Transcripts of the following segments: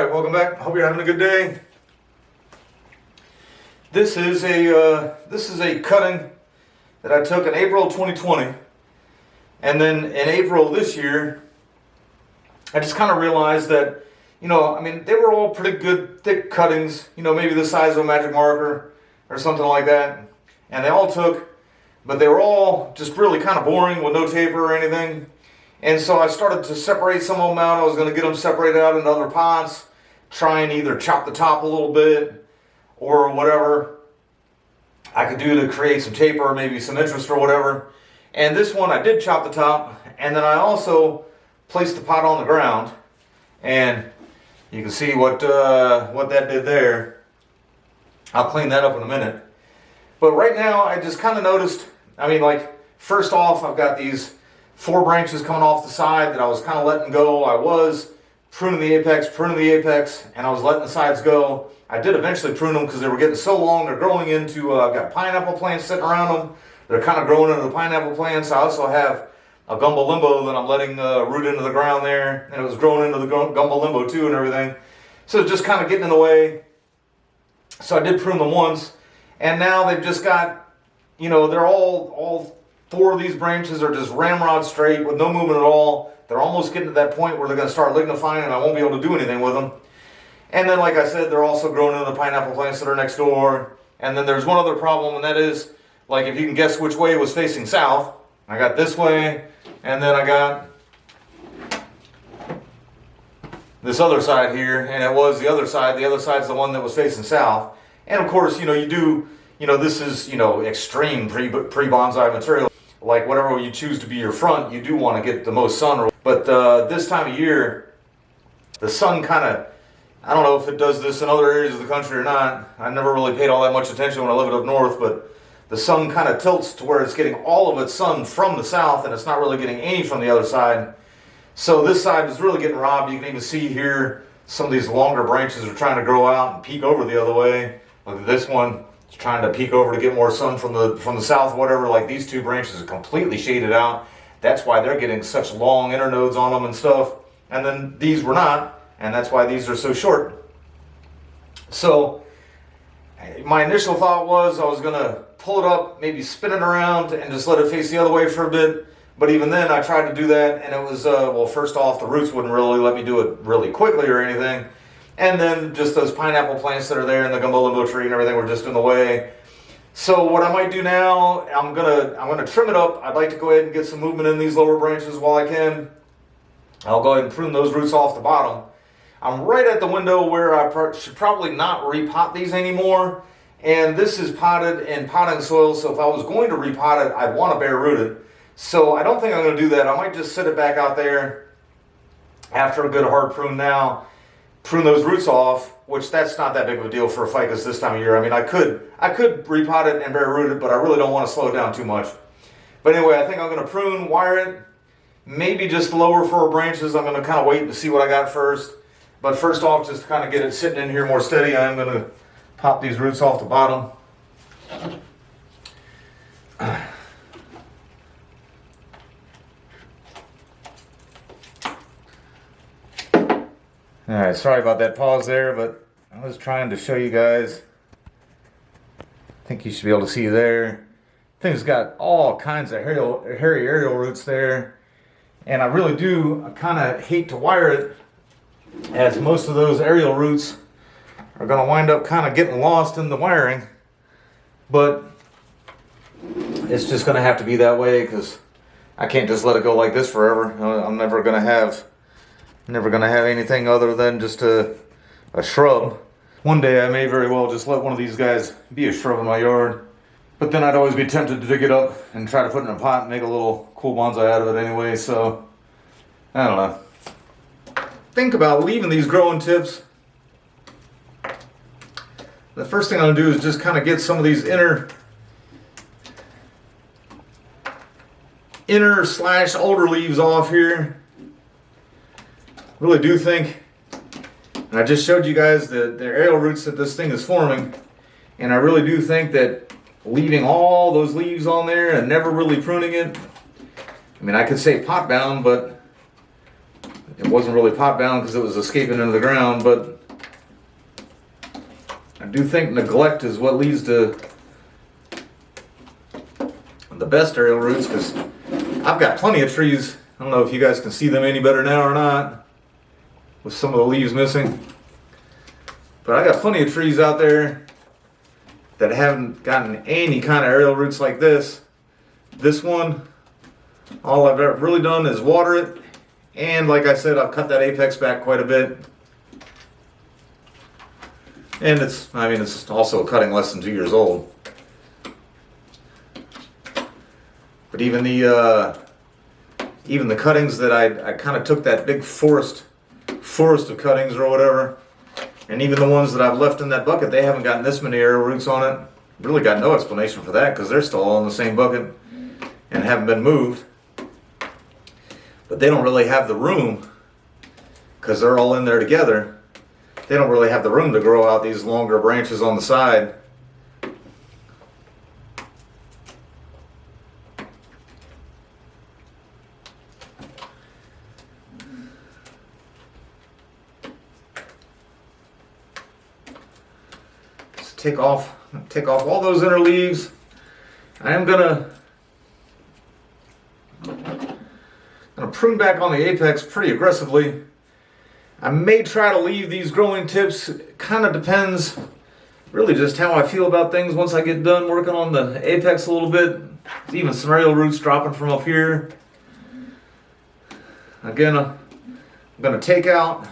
Alright, welcome back. Hope you're having a good day. This is a cutting that I took in April 2020. And then in April this year, I just kind of realized that, they were all pretty good thick cuttings, maybe the size of a magic marker or something like that. And they all took, but they were all just really kind of boring with no taper or anything. And so I started to separate some of them out. I was going to get them separated out into other pots, try and either chop the top a little bit or whatever I could do to create some taper or maybe some interest or whatever. And this one I did chop the top, and then I also placed the pot on the ground, and you can see what that did there. I'll clean that up in a minute. But right now I just kind of noticed, first off, I've got these 4 branches coming off the side that I was kind of letting go. I was pruning the apex, and I was letting the sides go. I did eventually prune them because they were getting so long. They're growing into, I've got pineapple plants sitting around them. They're kind of growing into the pineapple plants. I also have a gumbo limbo that I'm letting root into the ground there. And it was growing into the gumbo limbo too and everything. So it's just kind of getting in the way. So I did prune them once. And now they've just got, they're all 4 of these branches are just ramrod straight with no movement at all. They're almost getting to that point where they're going to start lignifying and I won't be able to do anything with them. And then, like I said, they're also growing into the pineapple plants that are next door. And then there's one other problem, and that is, if you can guess which way it was facing south. I got this way, and then I got this other side here, and it was the other side. The other side's the one that was facing south. And of course, this is, extreme pre-bonsai material. Like whatever you choose to be your front, you do want to get the most sun. But this time of year, the sun kind of, I don't know if it does this in other areas of the country or not. I never really paid all that much attention when I lived up north, but the sun kind of tilts to where it's getting all of its sun from the south and it's not really getting any from the other side. So this side is really getting robbed. You can even see here some of these longer branches are trying to grow out and peek over the other way. Like this one is trying to peek over to get more sun from the south, whatever. Like these 2 branches are completely shaded out. That's why they're getting such long internodes on them and stuff. And then these were not. And that's why these are so short. So my initial thought was I was going to pull it up, maybe spin it around and just let it face the other way for a bit. But even then I tried to do that and it was, first off, the roots wouldn't really let me do it really quickly or anything. And then just those pineapple plants that are there and the gumbo limbo tree and everything were just in the way. So what I might do now, I'm gonna trim it up. I'd like to go ahead and get some movement in these lower branches while I can. I'll go ahead and prune those roots off the bottom. I'm right at the window where I should probably not repot these anymore. And this is potted in potting soil, so if I was going to repot it, I'd want to bare root it. So I don't think I'm going to do that. I might just sit it back out there after a good hard prune now, prune those roots off, which that's not that big of a deal for a ficus this time of year. I could repot it and bare root it, but I really don't want to slow it down too much. But anyway, I think I'm going to prune, wire it, maybe just the lower 4 branches. I'm going to kind of wait to see what I got first. But first off, just to kind of get it sitting in here more steady, I'm going to pop these roots off the bottom. Alright, sorry about that pause there, but I was trying to show you guys. I think you should be able to see there. Thing's got all kinds of hairy aerial roots there. And I really do kind of hate to wire it, as most of those aerial roots are going to wind up kind of getting lost in the wiring. But it's just going to have to be that way because I can't just let it go like this forever. I'm never going to have anything other than just a shrub. One day I may very well just let one of these guys be a shrub in my yard. But then I'd always be tempted to dig it up and try to put it in a pot and make a little cool bonsai out of it anyway. So, I don't know. Think about leaving these growing tips. The first thing I'm going to do is just kind of get some of these inner / older leaves off here. Really do think, and I just showed you guys the aerial roots that this thing is forming, and I really do think that leaving all those leaves on there and never really pruning it, I could say pot bound, but It wasn't really pot bound because it was escaping into the ground, but I do think neglect is what leads to the best aerial roots, because I've got plenty of trees. I don't know if you guys can see them any better now or not, with some of the leaves missing. But I got plenty of trees out there that haven't gotten any kind of aerial roots like this. This one, all I've ever really done is water it. And like I said, I've cut that apex back quite a bit. And it's also cutting less than 2 years old. But even the cuttings that I kind of took that big forest of cuttings or whatever, and even the ones that I've left in that bucket, they haven't gotten this many aerial roots on it. Really got no explanation for that because they're still all in the same bucket and haven't been moved. But they don't really have the room, because they're all in there together. They don't really have the room to grow out these longer branches on the side. Just take off all those inner leaves. I am gonna prune back on the apex pretty aggressively. I may try to leave these growing tips. It kind of depends really just how I feel about things once I get done working on the apex a little bit. There's even some aerial roots dropping from up here. Again, I'm going to take out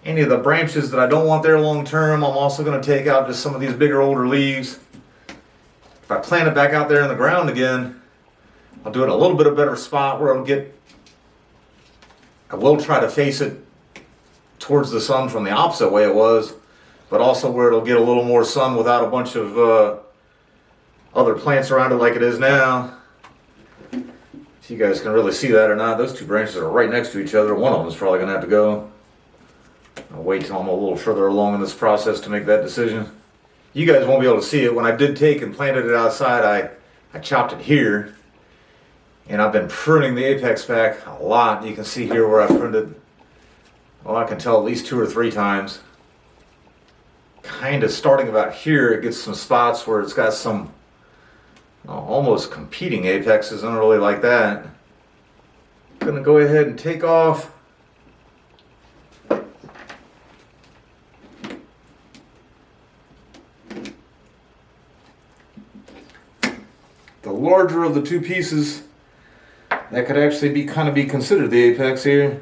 any of the branches that I don't want there long term. I'm also going to take out just some of these bigger older leaves. If I plant it back out there in the ground again, I'll do it a little bit of better spot where I will try to face it towards the sun from the opposite way it was, but also where it'll get a little more sun without a bunch of other plants around it like it is now. If you guys can really see that or not, those two branches are right next to each other. One of them is probably going to have to go. I'll wait till I'm a little further along in this process to make that decision. You guys won't be able to see it. When I did take and planted it outside, I chopped it here. And I've been pruning the apex back a lot. You can see here where I pruned it, well, I can tell at least 2 or 3 times. Kind of starting about here, it gets some spots where it's got some almost competing apexes. I don't really like that. I'm gonna go ahead and take off the larger of the two pieces. That could actually be considered the apex here.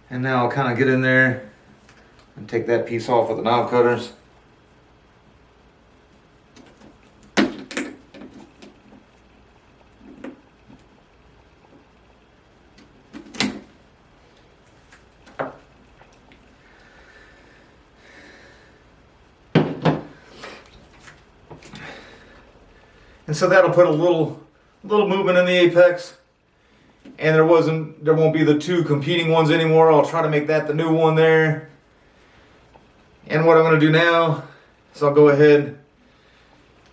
And now I'll kind of get in there and take that piece off with the knob cutters. And so that'll put a little movement in the apex, and there won't be the two competing ones anymore. I'll try to make that the new one there. And what I'm going to do now is I'll go ahead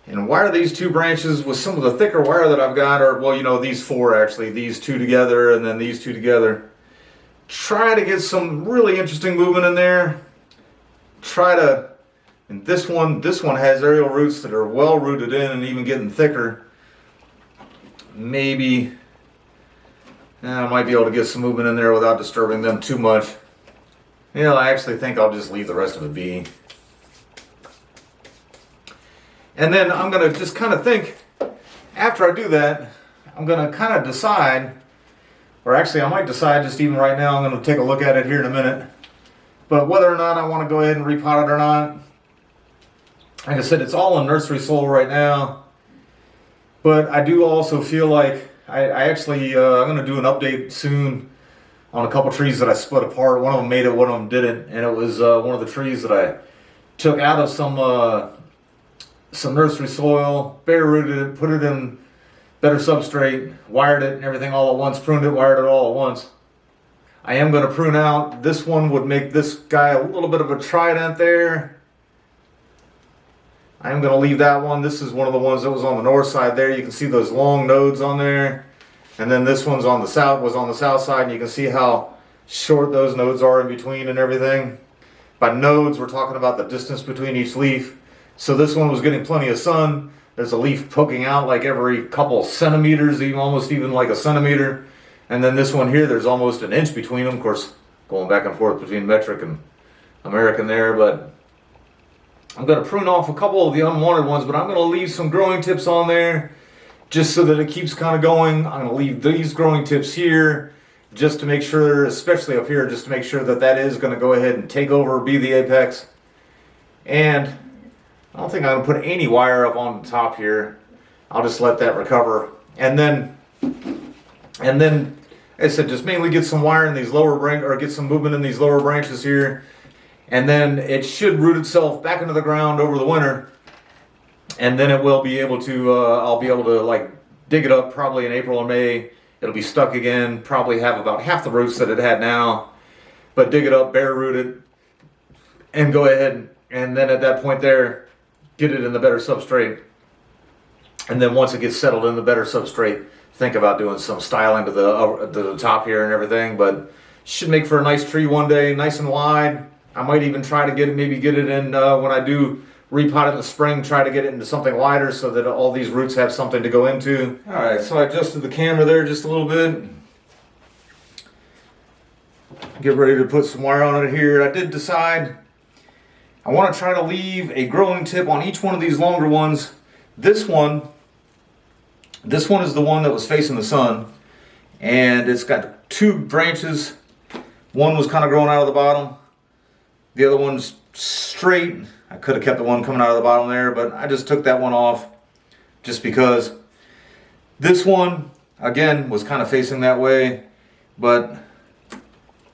and wire these two branches with some of the thicker wire that I've got, or well, you know, these 4 actually, these 2 together and then these 2 together. Try to get some really interesting movement in there. And this one has aerial roots that are well rooted in and even getting thicker. Maybe I might be able to get some movement in there without disturbing them too much. You know, I actually think I'll just leave the rest of it be. And then I'm going to just kind of think, after I do that, I'm going to kind of decide, or actually I might decide just even right now. I'm going to take a look at it here in a minute. But whether or not I want to go ahead and repot it or not, like I said, it's all in nursery soil right now. But I do also feel like I'm going to do an update soon on a couple trees that I split apart. One of them made it, one of them didn't. And it was one of the trees that I took out of some some nursery soil, bare rooted it, put it in better substrate, wired it and everything all at once, pruned it, wired it all at once. I am going to prune out. This one would make this guy a little bit of a trident there. I am going to leave that one. This is one of the ones that was on the north side there. You can see those long nodes on there. And then this one's on the south side, and you can see how short those nodes are in between and everything. By nodes, we're talking about the distance between each leaf. So this one was getting plenty of sun. There's a leaf poking out like every couple centimeters, almost even like a centimeter. And then this one here, there's almost an inch between them. Of course, going back and forth between metric and American there, but I'm going to prune off a couple of the unwanted ones, but I'm going to leave some growing tips on there just so that it keeps kind of going. I'm going to leave these growing tips here just to make sure, especially up here, just to make sure that that is going to go ahead and take over, be the apex. And I don't think I'm going to put any wire up on the top here. I'll just let that recover. And then I said, just mainly get some wire in these lower branches, or get some movement in these lower branches here. And then it should root itself back into the ground over the winter. And then it will be able to, I'll be able to like dig it up probably in April or May. It'll be stuck again, probably have about half the roots that it had now. But dig it up, bare root it, and go ahead. And then at that point there, get it in the better substrate. And then once it gets settled in the better substrate, think about doing some styling to the top here and everything. But should make for a nice tree one day, nice and wide. I might even try to get it in when I do repot in the spring, try to get it into something wider so that all these roots have something to go into. All right, so I adjusted the camera there just a little bit. Get ready to put some wire on it here. I did decide I want to try to leave a growing tip on each one of these longer ones. This one is the one that was facing the sun, and it's got two branches. One was kind of growing out of the bottom. The other one's straight. I could have kept the one coming out of the bottom there, but I just took that one off just because this one, again, was kind of facing that way, but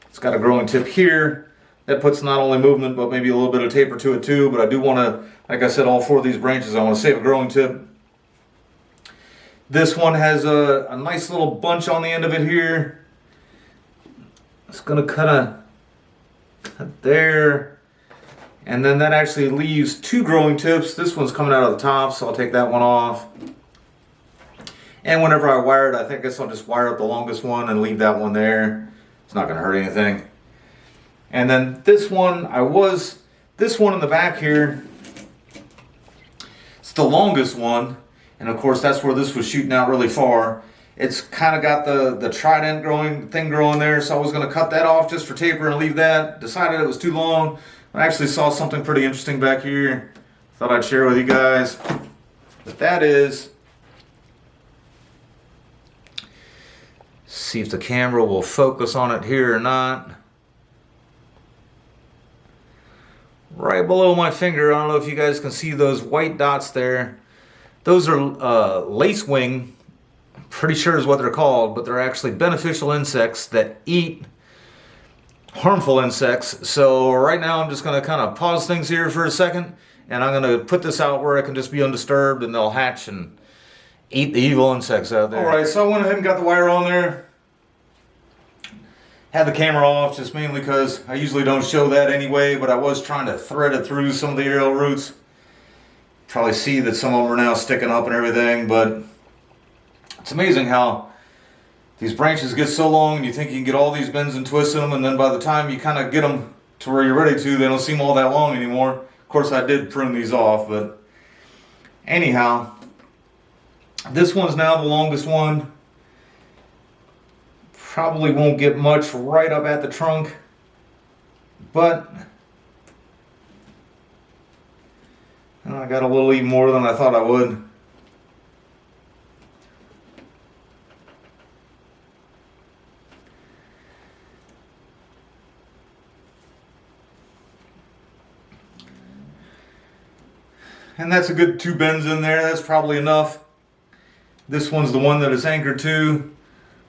it's got a growing tip here. That puts not only movement, but maybe a little bit of taper to it too, but I do want to, like I said, all four of these branches, I want to save a growing tip. This one has a nice little bunch on the end of it here. It's going to cut there. And then that actually leaves two growing tips. This one's coming out of the top, so I'll take that one off. And whenever I wire it, I guess I'll just wire up the longest one and leave that one there. It's not going to hurt anything. And then this one, this one in the back here, it's the longest one. And of course, that's where this was shooting out really far. It's kind of got the trident growing there, so I was going to cut that off just for taper and leave that. Decided it was too long. I actually saw something pretty interesting back here. Thought I'd share with you guys. But that is, see if the camera will focus on it here or not. Right below my finger, I don't know if you guys can see those white dots there. Those are lacewing, pretty sure is what they're called, but they're actually beneficial insects that eat harmful insects. So right now I'm just going to kind of pause things here for a second, and I'm going to put this out where it can just be undisturbed and they'll hatch and eat the evil insects out there. Alright, so I went ahead and got the wire on there. Had the camera off just mainly because I usually don't show that anyway, but I was trying to thread it through some of the aerial roots. Probably see that some of them are now sticking up and everything, but it's amazing how these branches get so long and you think you can get all these bends and twists in them, and then by the time you kind of get them to where you're ready to, they don't seem all that long anymore. Of course, I did prune these off, but anyhow, this one's now the longest one. Probably won't get much right up at the trunk, but I got a little even more than I thought I would. And that's a good 2 bends in there. That's probably enough. This one's the one that it's anchored to.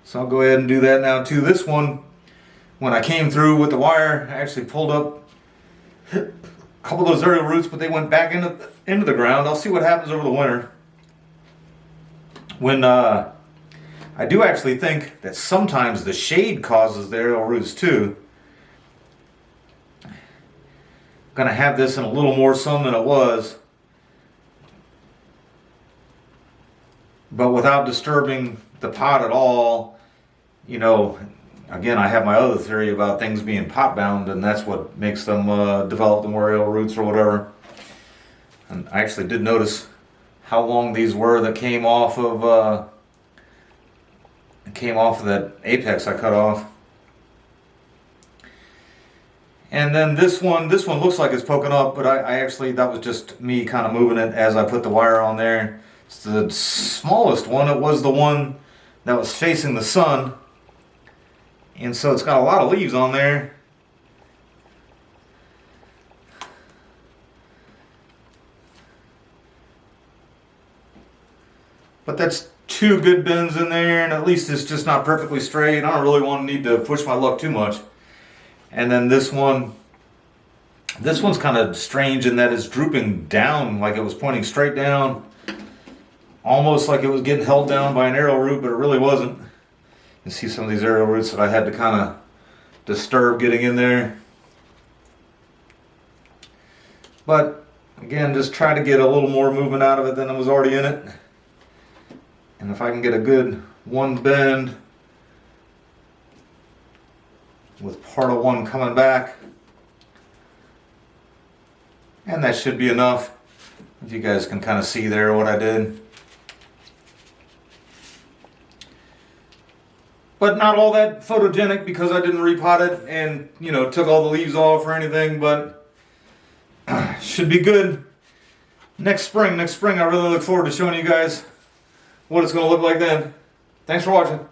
So I'll go ahead and do that now too. This one, when I came through with the wire, I actually pulled up a couple of those aerial roots, but they went back into the ground. I'll see what happens over the winter. When I do actually think that sometimes the shade causes the aerial roots too. I'm gonna have this in a little more sun than it was, but without disturbing the pot at all. You know, again, I have my other theory about things being pot bound, and that's what makes them develop the more aerial roots or whatever. And I actually did notice how long these were that came off of that apex I cut off. And then this one looks like it's poking up, but I actually, that was just me kind of moving it as I put the wire on there. It's the smallest one. It was the one that was facing the sun. And so it's got a lot of leaves on there. But that's 2 good bends in there, and at least it's just not perfectly straight. I don't really need to push my luck too much. And then this one's kind of strange in that it's drooping down, like it was pointing straight down, almost like it was getting held down by an aerial root, but it really wasn't. You can see some of these aerial roots that I had to kind of disturb getting in there. But again, just try to get a little more movement out of it than was already in it. And if I can get a good one bend with part of one coming back, and that should be enough. If you guys can kind of see there what I did. But not all that photogenic because I didn't repot it and, you know, took all the leaves off or anything, but should be good. Next spring, I really look forward to showing you guys what it's going to look like then. Thanks for watching.